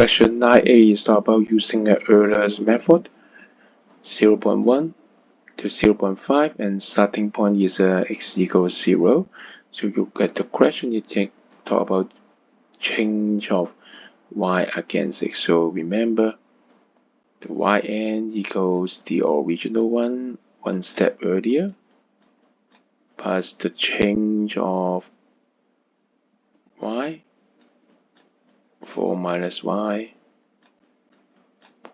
Question 9a is about using an Euler's method, 0.1 to 0.5, and starting point is x equals 0. So you get the question, you talk about change of y against x. So remember, the yn equals the original one step earlier, plus the change of y, 4 minus y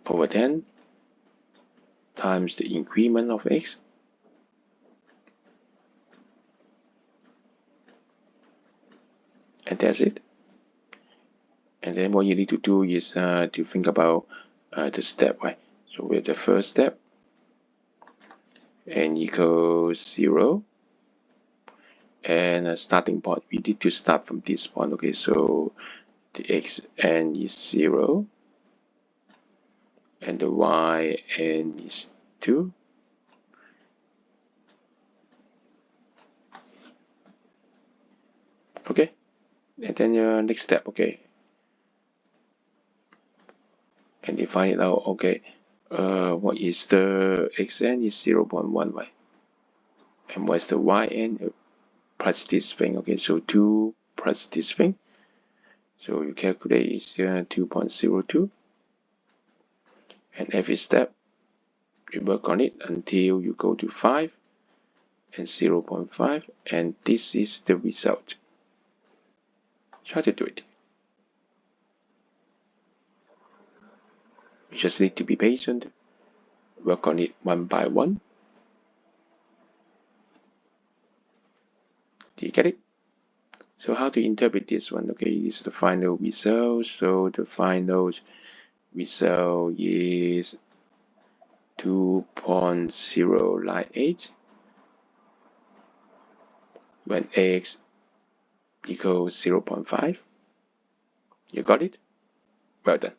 over 10 times the increment of x, and that's it. And then what you need to do is to think about the step, right? So with the first step, n equals 0, and a starting point, we need to start from this point. Okay, so the xn is 0, and the yn is 2. Okay, and then your next step, okay, and define it out. Okay, what is the xn is 0.1, right? And what's the yn? Plus this thing. Okay, so 2 plus this thing. So you calculate is 2.02, and every step you work on it until you go to 5 and 0.5, and this is the result. Try to do it. You just need to be patient, work on it one by one. Do you get it? So how to interpret this one? Okay, this is the final result. So the final result is 2.098 when x equals 0.5. You got it? Well done.